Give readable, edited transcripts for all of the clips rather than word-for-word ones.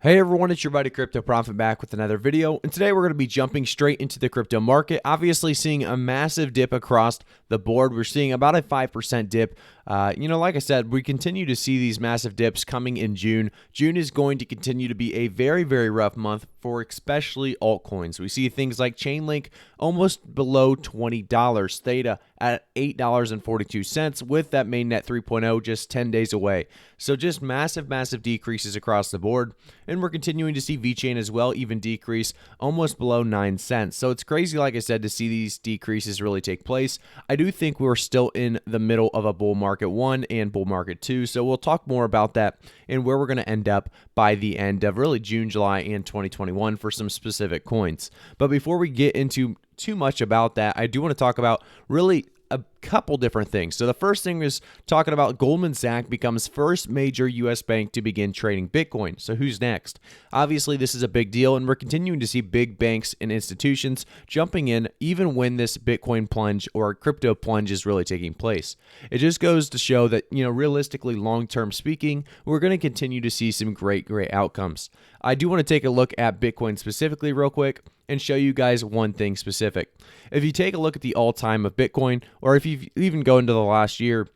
Hey everyone, it's your buddy Crypto Profit back with another video, and today we're going to be jumping straight into the crypto market. Obviously seeing a massive dip across the board. We're seeing about a 5% dip. Like I said, we continue to see these massive dips coming in June. June is going to continue to be a very, very rough month for especially altcoins. We see things like Chainlink almost below $20, THETA at $8.42 with that mainnet 3.0 just 10 days away. So just massive, massive decreases across the board. And we're continuing to see Vechain as well even decrease almost below 9 cents. So it's crazy, like I said, to see these decreases really take place. I do think we're still in the middle of a bull market 1 and bull market 2. So we'll talk more about that and where we're going to end up by the end of really June, July, and 2021 for some specific coins. But before we get into too much about that, I do want to talk about really a couple different things. So the first thing is talking about Goldman Sachs becomes first major U.S. bank to begin trading Bitcoin. So who's next? Obviously, this is a big deal, and we're continuing to see big banks and institutions jumping in even when this Bitcoin plunge or crypto plunge is really taking place. It just goes to show that, realistically, long-term speaking, we're going to continue to see some great outcomes. I do want to take a look at Bitcoin specifically real quick and show you guys one thing specific. If you take a look at the all-time of Bitcoin, or if you even go into the last year,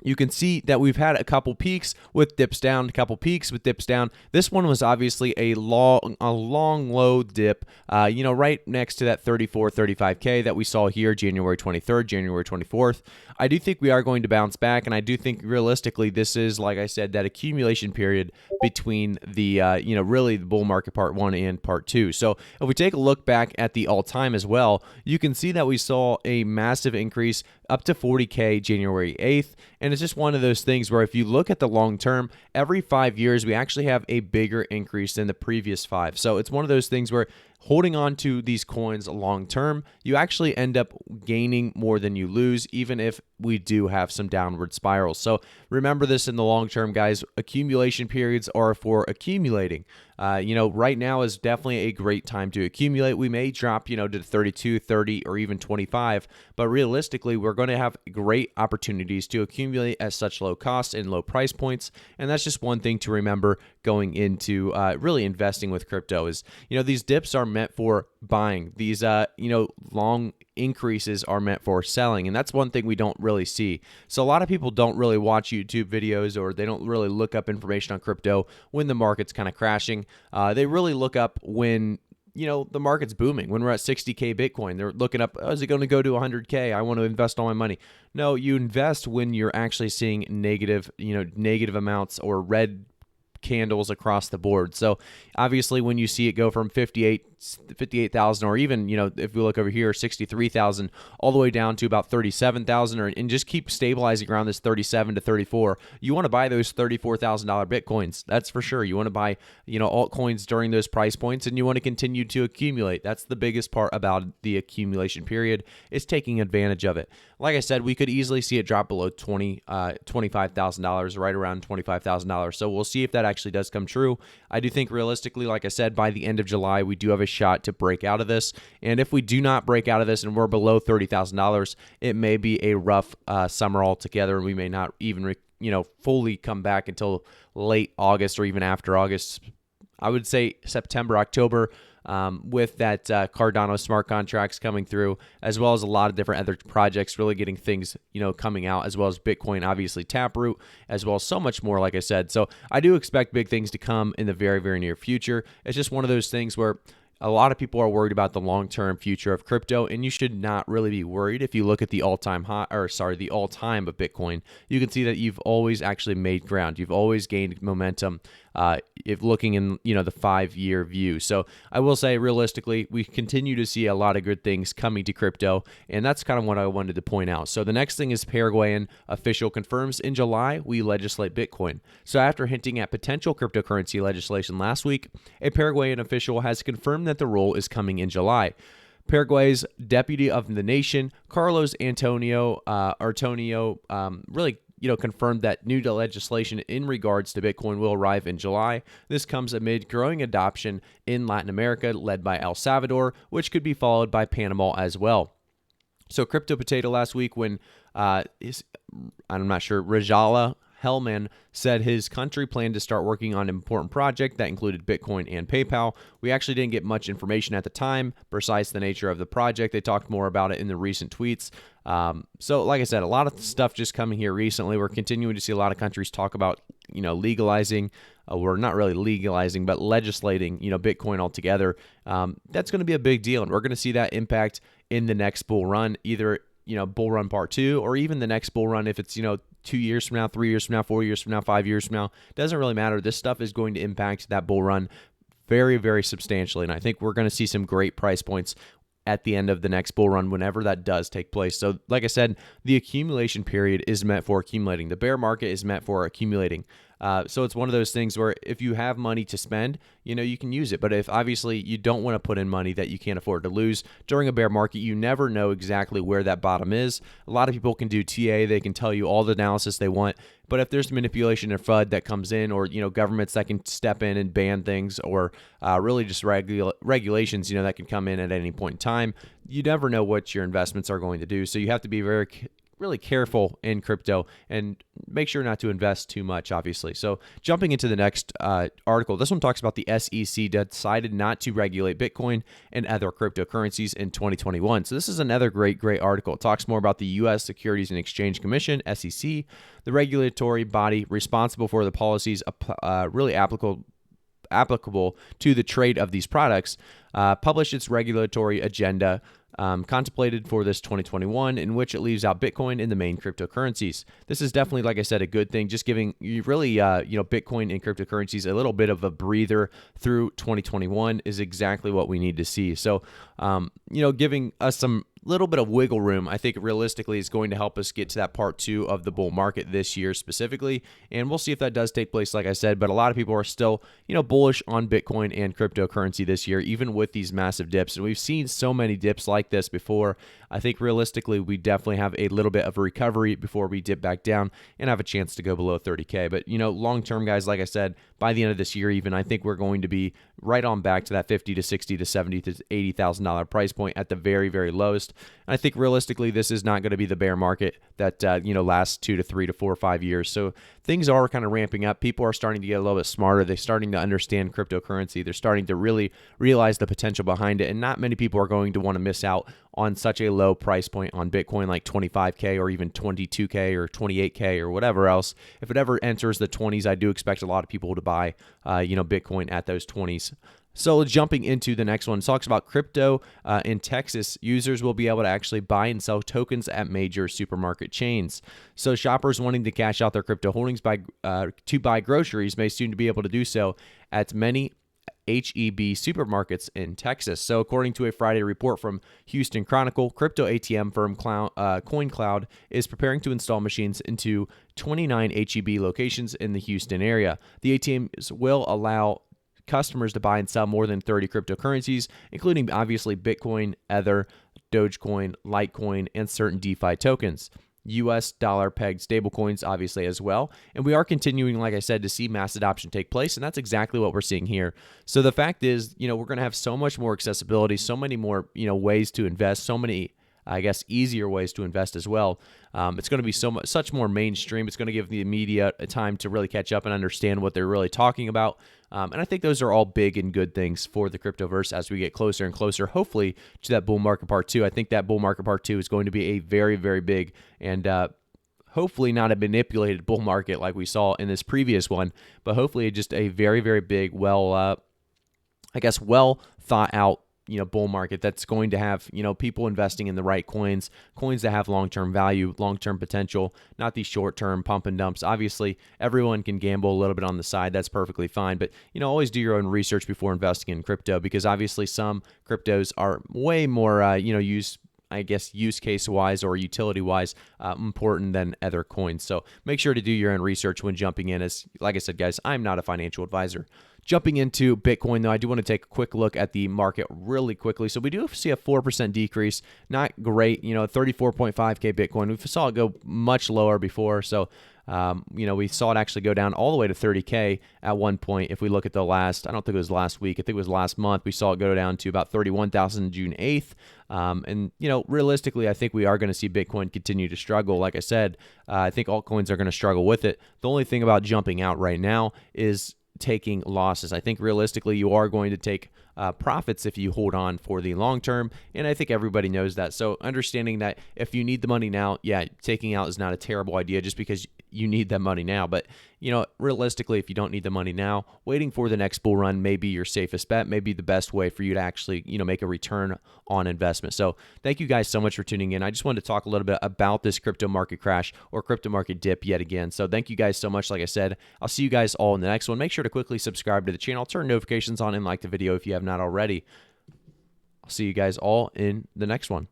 you can see that we've had a couple peaks with dips down, a couple peaks with dips down. This one was obviously a long low dip, right next to that 34, 35K that we saw here January 23rd, January 24th. I do think we are going to bounce back, and I do think realistically this is, like I said, that accumulation period between the, really the bull market part 1 and part 2. So if we take a look back at the all-time as well, you can see that we saw a massive increase up to 40K January 8th. And it's just one of those things where if you look at the long term, every 5 years, we actually have a bigger increase than the previous 5. So it's one of those things where holding on to these coins long term, you actually end up gaining more than you lose, even if we do have some downward spirals. So remember this in the long term, guys. Accumulation periods are for accumulating. Right now is definitely a great time to accumulate. We may drop, to 32, 30, or even 25, but realistically, we're going to have great opportunities to accumulate at such low costs and low price points. And that's just one thing to remember going into really investing with crypto is, these dips are meant for buying. These, long increases are meant for selling. And that's one thing we don't really see. So a lot of people don't really watch YouTube videos, or they don't really look up information on crypto when the market's kind of crashing. They really look up when the market's booming. When we're at 60K Bitcoin, they're looking up, is it going to go to 100K? I want to invest all my money. No, you invest when you're actually seeing negative amounts or red candles across the board. So obviously when you see it go from 58,000 or even, if we look over here, 63,000 all the way down to about 37,000 and just keep stabilizing around this 37 to 34, you want to buy those $34,000 Bitcoins. That's for sure. You want to buy, altcoins during those price points, and you want to continue to accumulate. That's the biggest part about the accumulation period, is taking advantage of it. Like I said, we could easily see it drop below $25,000, right around $25,000. So we'll see if that actually does come true. I do think realistically, like I said, by the end of July, we do have a shot to break out of this. And if we do not break out of this and we're below $30,000, it may be a rough summer altogether, and we may not even fully come back until late August or even after August. I would say September, October, with that Cardano smart contracts coming through, as well as a lot of different other projects really getting things, coming out, as well as Bitcoin, obviously Taproot, as well as so much more, like I said. So I do expect big things to come in the very, very near future. It's just one of those things where a lot of people are worried about the long-term future of crypto, and you should not really be worried. If you look at the all-time high, the all-time of Bitcoin, you can see that you've always actually made ground. You've always gained momentum if looking in, the 5-year view. So I will say realistically, we continue to see a lot of good things coming to crypto, and that's kind of what I wanted to point out. So the next thing is Paraguayan official confirms in July we legislate Bitcoin. So after hinting at potential cryptocurrency legislation last week, a Paraguayan official has confirmed that the rule is coming in July. Paraguay's deputy of the nation, Carlos Antonio Artonio, really confirmed that new legislation in regards to Bitcoin will arrive in July. This comes amid growing adoption in Latin America, led by El Salvador, which could be followed by Panama as well. So Crypto Potato last week when, I'm not sure, Rajala Hellman said his country planned to start working on an important project that included Bitcoin and PayPal. We actually didn't get much information at the time, precise the nature of the project. They talked more about it in the recent tweets. So like I said, a lot of stuff just coming here recently. We're continuing to see a lot of countries talk about, legalizing, we're not really legalizing, but legislating, Bitcoin altogether. That's going to be a big deal. And we're going to see that impact in the next bull run, either, bull run part 2, or even the next bull run if it's, 2 years from now, 3 years from now, 4 years from now, 5 years from now. Doesn't really matter. This stuff is going to impact that bull run very, very substantially. And I think we're going to see some great price points at the end of the next bull run whenever that does take place. So like I said, the accumulation period is meant for accumulating. The bear market is meant for accumulating. So it's one of those things where if you have money to spend, you can use it. But if obviously you don't want to put in money that you can't afford to lose during a bear market, you never know exactly where that bottom is. A lot of people can do TA. They can tell you all the analysis they want. But if there's manipulation or FUD that comes in, or, governments that can step in and ban things, or really just regulations, that can come in at any point in time, you never know what your investments are going to do. So you have to be really careful in crypto and make sure not to invest too much, obviously. So jumping into the next article, this one talks about the SEC decided not to regulate Bitcoin and other cryptocurrencies in 2021. So this is another great article. It talks more about the U.S. Securities and Exchange Commission, SEC, the regulatory body responsible for the policies really applicable to the trade of these products, published its regulatory agenda contemplated for this 2021, in which it leaves out Bitcoin and the main cryptocurrencies. This is definitely, like I said, a good thing, just giving you really, Bitcoin and cryptocurrencies a little bit of a breather through 2021 is exactly what we need to see. So, giving us some little bit of wiggle room, I think realistically is going to help us get to that part 2 of the bull market this year specifically. And we'll see if that does take place, like I said, but a lot of people are still, bullish on Bitcoin and cryptocurrency this year, even with these massive dips. And we've seen so many dips like this before. I think realistically, we definitely have a little bit of a recovery before we dip back down and have a chance to go below 30K. But, long-term, guys, like I said, by the end of this year even, I think we're going to be right on back to that $50 to $60 to $70 to $80,000 price point at the very, very lowest. And I think realistically, this is not going to be the bear market that, lasts 2 to 3 to 4 or 5 years. So things are kind of ramping up. People are starting to get a little bit smarter. They're starting to understand cryptocurrency. They're starting to really realize the potential behind it. And not many people are going to want to miss out on such a low price point on Bitcoin, like 25K or even 22K or 28K or whatever else. If it ever enters the 20s, I do expect a lot of people to buy, Bitcoin at those 20s. So jumping into the next one, it talks about crypto in Texas. Users will be able to actually buy and sell tokens at major supermarket chains. So shoppers wanting to cash out their crypto holdings to buy groceries may soon be able to do so at many HEB supermarkets in Texas. So according to a Friday report from Houston Chronicle, crypto ATM firm Koinly is preparing to install machines into 29 HEB locations in the Houston area. The ATMs will allow customers to buy and sell more than 30 cryptocurrencies, including obviously Bitcoin, Ether, Dogecoin, Litecoin, and certain DeFi tokens. US dollar pegged stablecoins obviously as well. And we are continuing, like I said, to see mass adoption take place. And that's exactly what we're seeing here. So the fact is, we're going to have so much more accessibility, so many more, ways to invest, so many, I guess, easier ways to invest as well. It's going to be such more mainstream. It's going to give the media a time to really catch up and understand what they're really talking about. And I think those are all big and good things for the cryptoverse as we get closer and closer, hopefully, to that bull market part 2. I think that bull market part 2 is going to be a very, very big and hopefully not a manipulated bull market like we saw in this previous one, but hopefully just a very, very big, well thought out bull market that's going to have, people investing in the right coins that have long-term value, long-term potential, not these short-term pump and dumps. Obviously, everyone can gamble a little bit on the side. That's perfectly fine. But, always do your own research before investing in crypto, because obviously some cryptos are way more, use case wise or utility wise important than other coins. So make sure to do your own research when jumping in. As like I said, guys, I'm not a financial advisor. Jumping into Bitcoin, though, I do want to take a quick look at the market really quickly. So we do see a 4% decrease. Not great, 34.5K Bitcoin. We saw it go much lower before. So We saw it actually go down all the way to 30K at one point. If we look at the last, I don't think it was last week, I think it was last month, we saw it go down to about 31,000 June 8th. Realistically, I think we are going to see Bitcoin continue to struggle. Like I said, I think altcoins are going to struggle with it. The only thing about jumping out right now is taking losses. I think realistically you are going to take profits if you hold on for the long term, and I think everybody knows that. So understanding that if you need the money now, yeah, taking out is not a terrible idea just because you need that money now. But realistically, if you don't need the money now, waiting for the next bull run may be your safest bet, may be the best way for you to actually make a return on investment. So thank you guys so much for tuning in. I just wanted to talk a little bit about this crypto market crash or crypto market dip yet again. So thank you guys so much. Like I said, I'll see you guys all in the next one. Make sure to quickly subscribe to the channel, turn notifications on, and like the video if you have not already. I'll see you guys all in the next one.